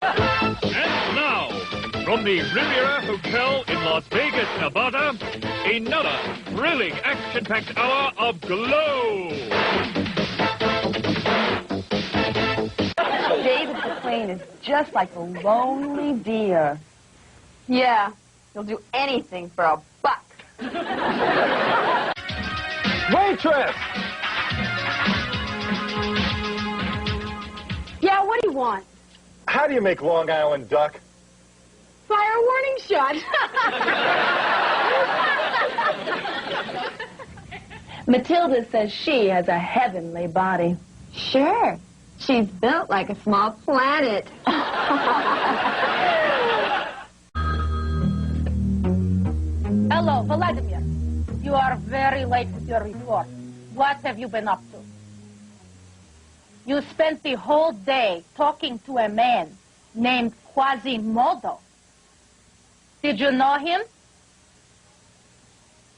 And now, from the Riviera Hotel in Las Vegas, Nevada, another thrilling action-packed hour of glow. David McLean is just like a lonely deer. Yeah, he'll do anything for a buck. Waitress! Yeah, what do you want? How do you make Long Island duck? Fire warning shot. Matilda says she has a heavenly body. Sure. She's built like a small planet. Hello, Vladimir. You are very late with your report. What have you been up to? You spent the whole day talking to a man named Quasimodo. Did you know him?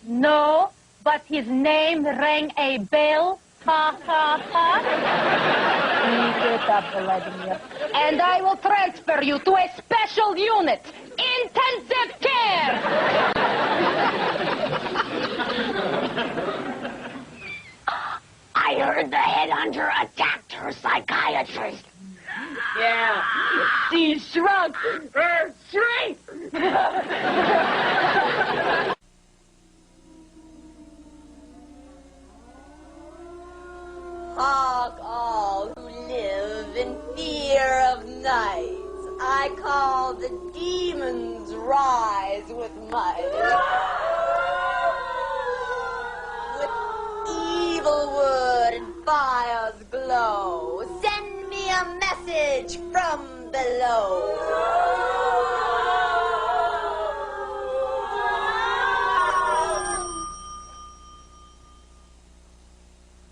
No, but his name rang a bell. Ha, ha, ha. Keep it up, Vladimir. And I will transfer you to a special unit. Intensive care! I heard the headhunter attacked her psychiatrist. Yeah. She shrunk her strength. Hark all who live in fear of night. I call the demons rise with might. With evil wood and fire's glow, send me a message from below.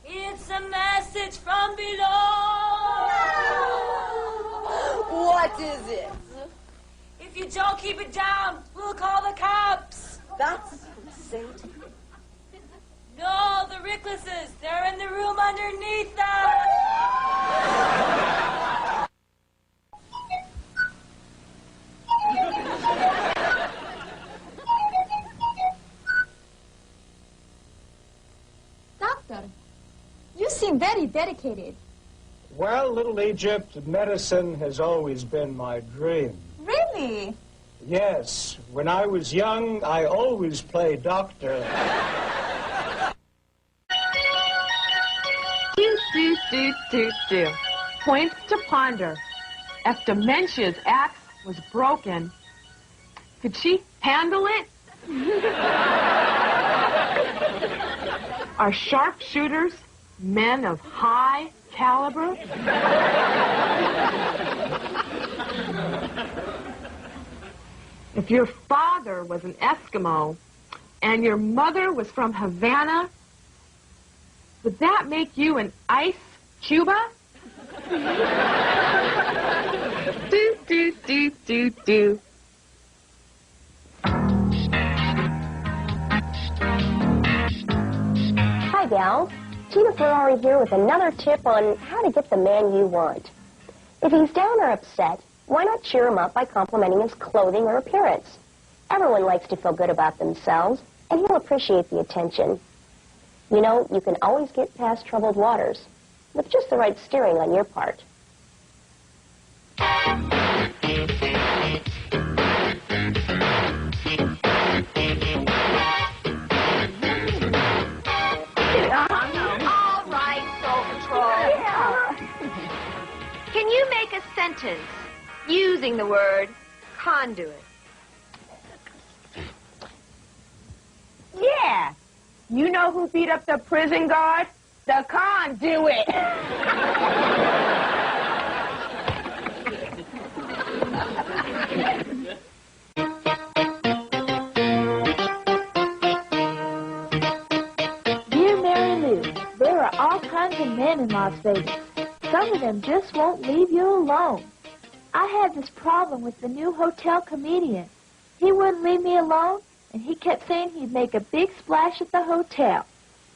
It's a message from below. What is it? If you don't keep it down, we'll call the cops. That's Satan. No, the Ricklases. They're in the room underneath us. Doctor, you seem very dedicated. Well, little Egypt, medicine has always been my dream. Really? Yes, when I was young, I always played doctor. Do. Points to ponder. If Dementia's axe was broken, could she handle it? Are sharpshooters men of high caliber? If your father was an Eskimo and your mother was from Havana, would that make you an ice Cuba? Do. Hi, gals. Tina Ferrari here with another tip on how to get the man you want. If he's down or upset, why not cheer him up by complimenting his clothing or appearance? Everyone likes to feel good about themselves, and he'll appreciate the attention. You know, you can always get past troubled waters with just the right steering on your part. All right, Soul Patrol. Yeah. Can you make a sentence using the word conduit? Yeah. You know who beat up the prison guard? The conduit. Dear Mary Lou, there are all kinds of men in Las Vegas. Some of them just won't leave you alone. I had this problem with the new hotel comedian. He wouldn't leave me alone, and he kept saying he'd make a big splash at the hotel.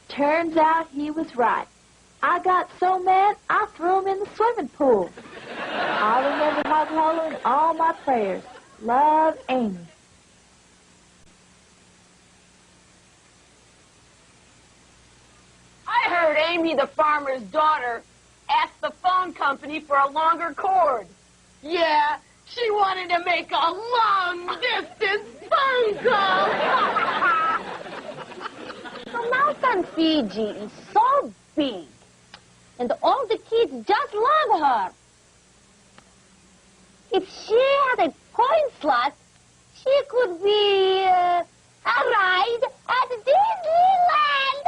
Turns out he was right. I got so mad, I threw him in the swimming pool. I'll remember Hog Hollow in all my prayers. Love, Amy. I heard Amy, the farmer's daughter, asked the phone company for a longer cord. Yeah, she wanted to make a long-distance phone call. The mouse on Fiji is so big, and all the kids just love her. If she had a coin slot, she could be a ride at Disneyland.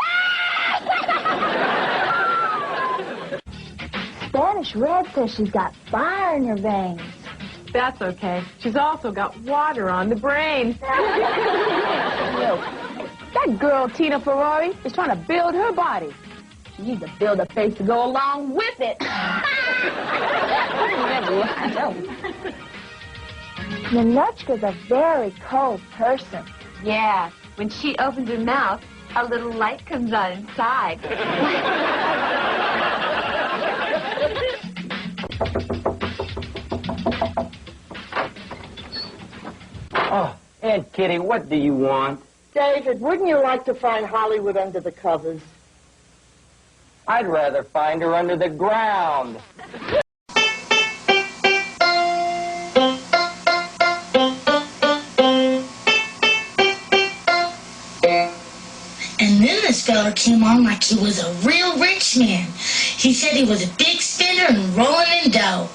Spanish Red says she's got fire in her veins. That's okay. She's also got water on the brain. That girl, Tina Ferrari, is trying to build her body. She needs to build a face to go along with it. Nanochka's a very cold person. Yeah, when she opens her mouth, a little light comes on inside. Oh, Aunt Kitty, what do you want? David, wouldn't you like to find Hollywood under the covers? I'd rather find her under the ground. And then this fella came on like he was a real rich man. He said he was a big spender and rolling in dough.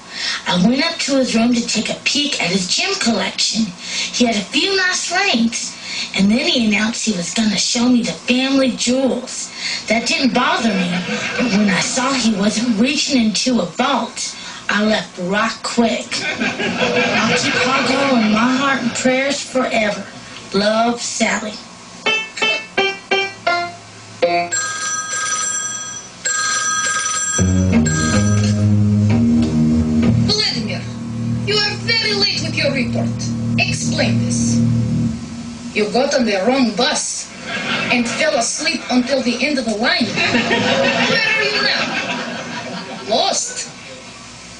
I went up to his room to take a peek at his gem collection. He had a few nice rings. And then he announced he was going to show me the family jewels. That didn't bother me. And when I saw he wasn't reaching into a vault, I left right quick. I'll keep Hoggo in my heart and prayers forever. Love, Sally. Vladimir, you are very late with your report. Explain this. You got on the wrong bus and fell asleep until the end of the line. Where are you now? Lost?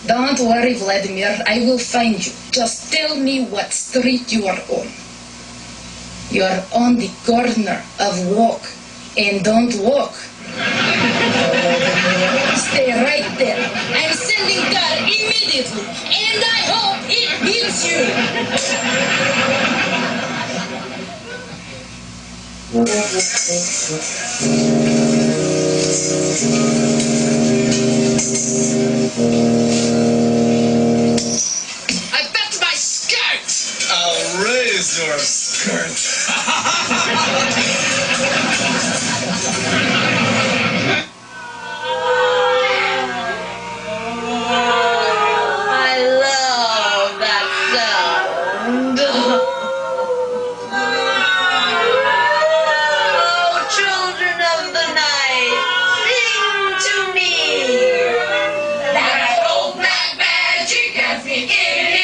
Don't worry, Vladimir. I will find you. Just tell me what street you are on. You are on the corner of Walk and Don't Walk. Stay right there. I'm sending car immediately, and I hope it hits you. I bet my skirt! I'll raise your skirt. I love that sound. Oh, children of the night, sing to me. That old black magic has me in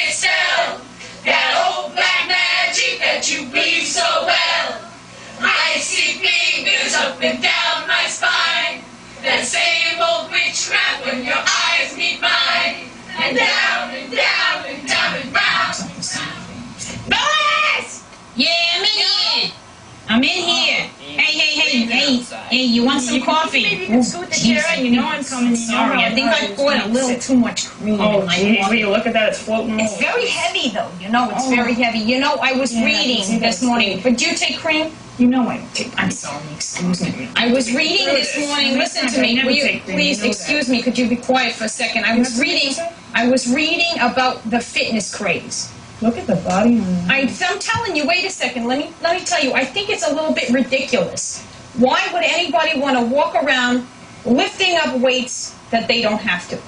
itself. That old black magic that you weave so well. I see fingers up and down my spine. That same old witchcraft when your eyes meet mine. And down and down and down and round. Boys! Yeah, I'm in here. I'm in here. Hey, you want some coffee? Maybe you can scoot the chair out. You know I'm coming. Sorry, I think I poured a little too much cream in my geez, coffee. will you look at that? It's floating over. It's very heavy, though. You know, it's very heavy. You know, I was reading this morning. But do you take cream? You know I don't take. I'm sorry, excuse me. I was reading this morning. Listen to me. Will you please excuse me? Could you be quiet for a second? I was reading about the fitness craze. Look at the body on that. I'm telling you. Wait a second. Let me tell you. I think it's a little bit ridiculous. Why would anybody want to walk around lifting up weights that they don't have to?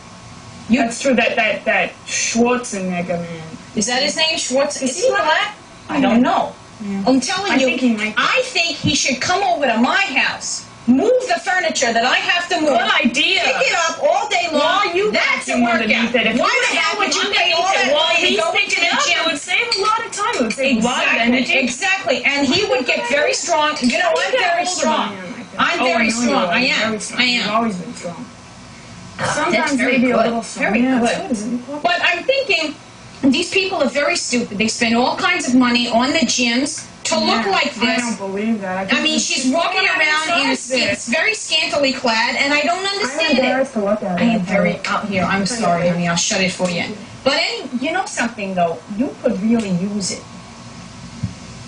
That's true. That Schwarzenegger man. Is that his name? Schwartz? Is he black? I don't know. Yeah. I'm telling you. I think he should come over to my house. Move the furniture that I have to move. Good idea. Pick it up all day long. That's a workout. Why the hell would you pay all that money to go into the gym? It would save a lot of time. It would save a lot of energy. Exactly. And he would get very strong. You know, I'm very strong. I'm very strong. I am. You've always been strong. Sometimes maybe a little very good. But I'm thinking, these people are very stupid. They spend all kinds of money on the gyms to look like this. I don't believe that. I mean, she's walking around in a very scantily clad, and I don't understand it. I'm embarrassed to look at I am very out here. I'm sorry, honey. I'll shut it for you. But you know something, though? You could really use it.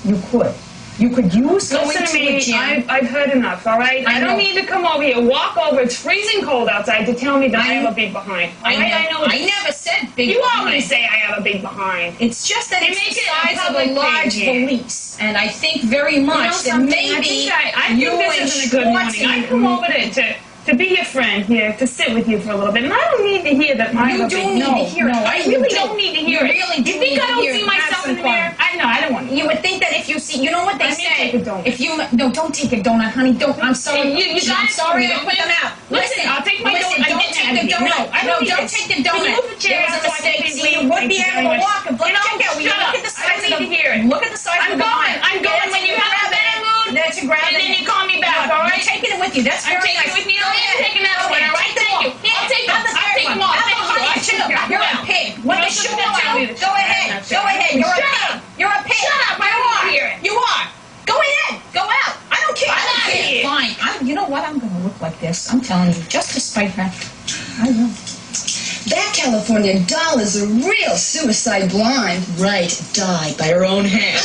You could. You could use going to a gym. I've heard enough, all right? I don't need to come over here, walk over. It's freezing cold outside to tell me that I have a big behind. I never said big behind. You always say I have a big behind. It's just that it's the size of a large valise. And I think very much that maybe I think this isn't a good morning. I come over to be your friend here, to sit with you for a little bit. And I don't need to hear that I have a big... You do need to hear it. I really don't need to hear it. You think I don't see myself in the mirror? I don't want to. You would think that if you see... You know what they say? Take a donut. If you... No, don't take a donut, honey. Don't. I'm sorry. I'm sorry I put them out. Listen, I'll take my donut. Don't take the donut. No, don't take the donut. There was a mistake. See, you would be able to walk. Look at the size of the... Look at the size of the behind. I'm going when you have a bad mood. That's a grab. And then you call me back, all right? I'm taking it with you. That's very nice. I'm taking it with me. I'm taking that one, all right? Thank you. I'll take them. I'll take them all. Thank you. You're a pig. What the shoe on? Go ahead. Go ahead. You're a pig. You're a pig. Shut up. I don't want to hear it. You are. Go ahead. Go out. I don't care. I'm out of here. Fine. You know what? I'm going to look like this. I'm telling you. Just to spite her. I will. That California doll is a real suicide blind. Right. Died by her own hand.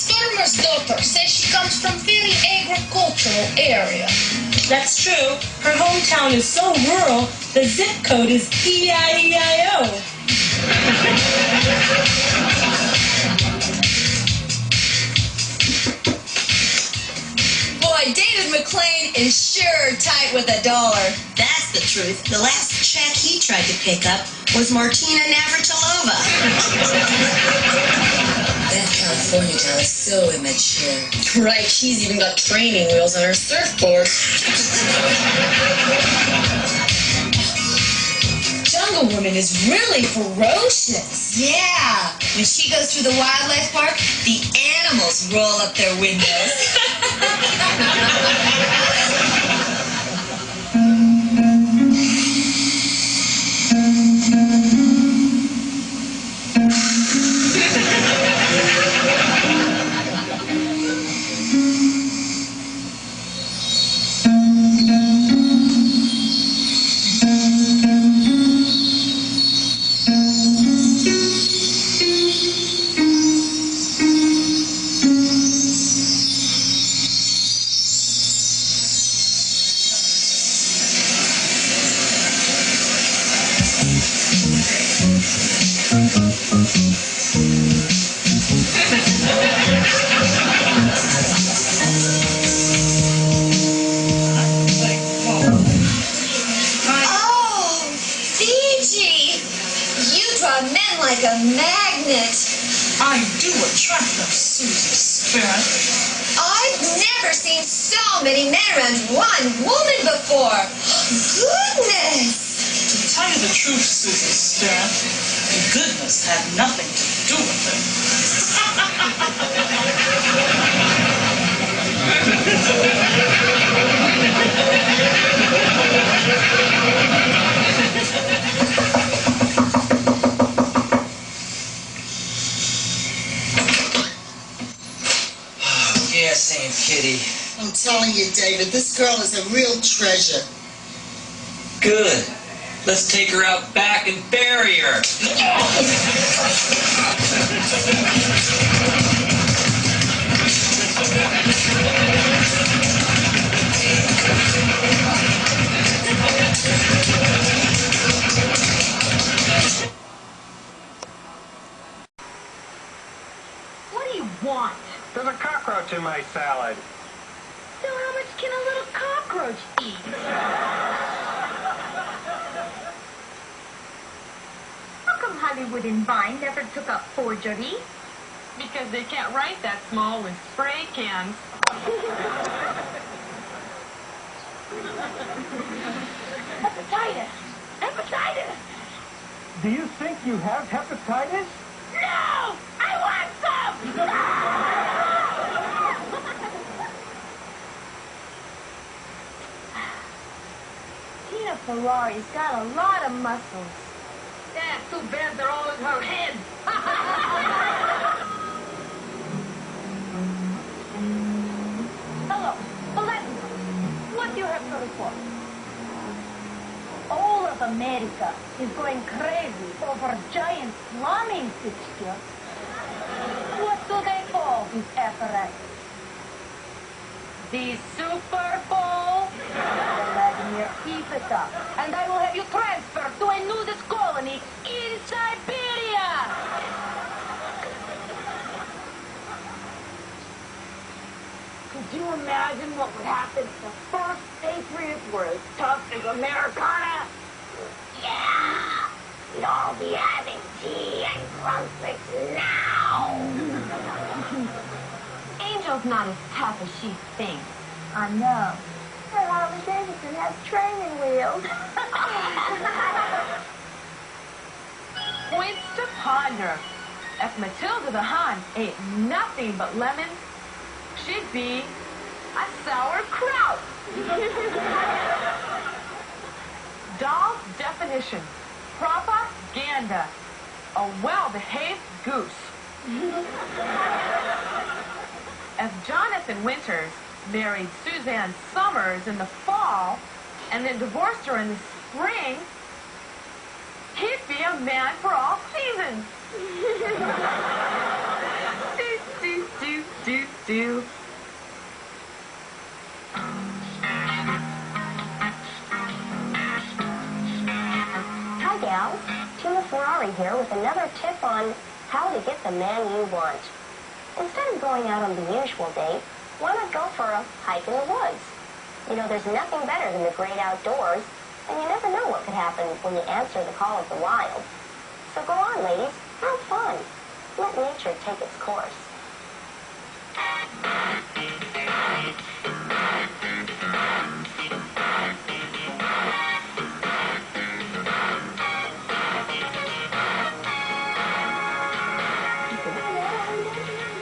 Farmer's daughter says she comes from very agricultural area. That's true. Her hometown is so rural, the zip code is E-I-E-I-O. Boy, David McClain is sure tight with $1. That's the truth. The last check he tried to pick up was Martina Navratilova. That California doll is so immature. Right, she's even got training wheels on her surfboard. Jungle Woman is really ferocious. Yeah. When she goes through the wildlife park, the animals roll up their windows. Like a magnet. I do attract them, Susie Spirit. I've never seen so many men around one woman before. Goodness! To tell you the truth, Susie Spirit, the goodness had nothing to do with Yes, Aunt Kitty. I'm telling you, David, this girl is a real treasure. Good. Let's take her out back and bury her. What do you want? There's a cockroach in my salad. So how much can a little cockroach eat? How come Hollywood and Vine never took up forgery? Because they can't write that small with spray cans. Hepatitis! Hepatitis! Do you think you have hepatitis? No! I want some! Ferrari's got a lot of muscles. Yeah, too bad they're all in her head. Hello, Latin. What do you have to report? All of America is going crazy over giant plumbing fixtures. What do they call these apparatus? The Super Bowl? Vladimir, keep it up, and I will have you transferred to a nudist colony in Siberia. Could you imagine what would happen if the first Patriots were as tough as Americana? Yeah! We'd all be having tea and crumpets now! Angel's not as tough as she thinks. I know. Her Harley Davidson has training wheels. Points to ponder. If Matilda the Hun ate nothing but lemons, she'd be a sauerkraut. Doll's definition. Propaganda. A well-behaved goose. If Jonathan Winters married Suzanne Summers in the fall and then divorced her in the spring, he'd be a man for all seasons. do. Hi, gals. Tina Ferrari here with another tip on how to get the man you want. Instead of going out on the usual date, why not go for a hike in the woods? You know, there's nothing better than the great outdoors, and you never know what could happen when you answer the call of the wild. So go on, ladies. Have fun. Let nature take its course.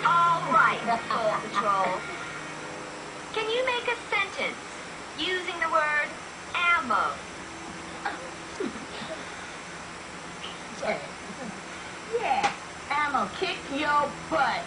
All right, Paw Patrol. Can you make a sentence using the word ammo? Yeah, I'ma kick your butt.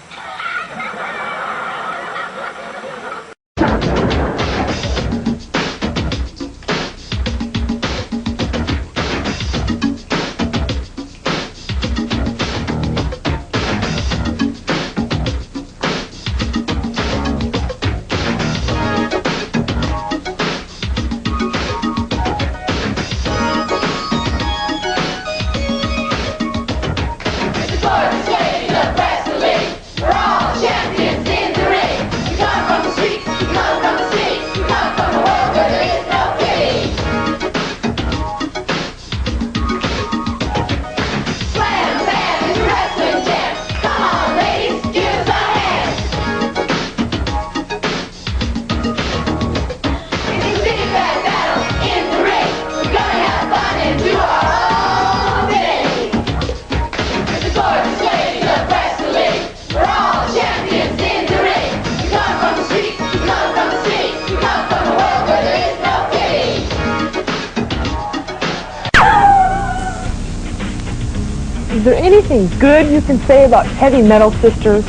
Is there anything good you can say about Heavy Metal Sisters?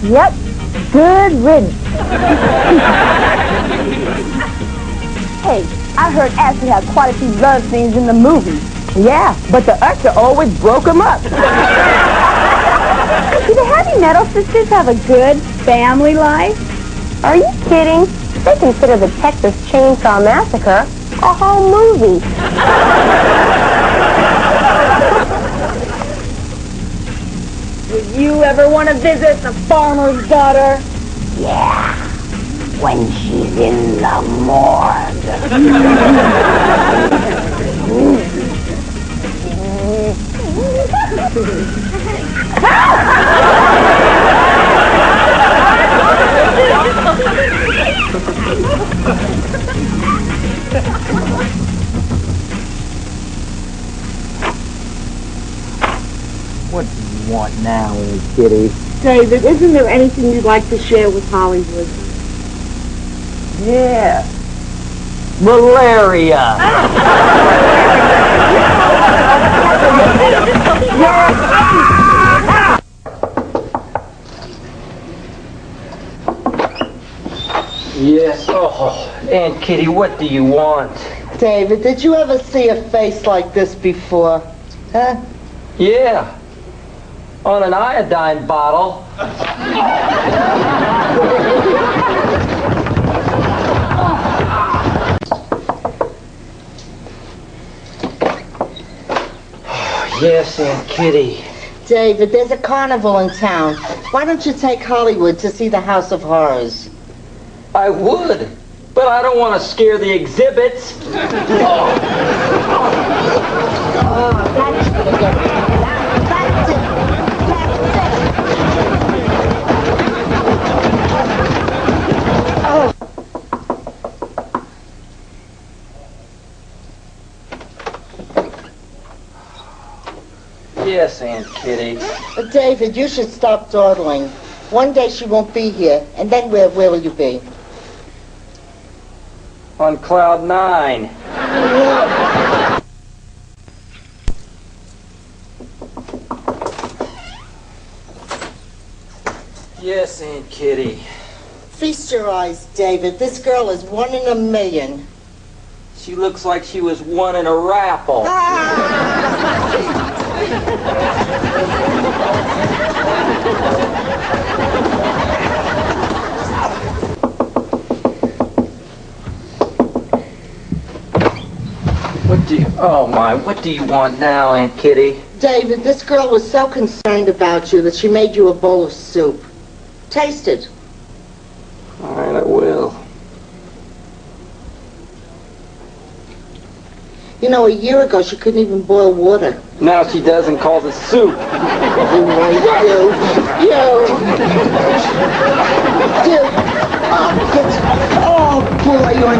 Yep, good riddance. Hey, I heard Ashley had quite a few love scenes in the movie. Yeah, but the actor always broke them up. Do the Heavy Metal Sisters have a good family life? Are you kidding? They consider the Texas Chainsaw Massacre a whole movie. Would you ever want to visit the farmer's daughter? Yeah, when she's in the morgue. What do you want now, little kitty? David, isn't there anything you'd like to share with Hollywood? Yeah. Malaria. Yes. Oh, Aunt Kitty, what do you want? David, did you ever see a face like this before? Huh? Yeah. On an iodine bottle. Yes, Aunt Kitty. David, there's a carnival in town. Why don't you take Hollywood to see the House of Horrors? I would, but I don't want to scare the exhibits. Yes, Aunt Kitty. David, you should stop dawdling. One day she won't be here, and then where will you be? On cloud 9. Yes, Aunt Kitty. Feast your eyes, David. This girl is 1 in a million. She looks like she was won in a raffle. What do you want now, Aunt Kitty? David, this girl was so concerned about you that she made you a bowl of soup. Taste it. All right, I will. You know, a year ago she couldn't even boil water. Now she does and calls it soup. Right, you. Oh boy, you're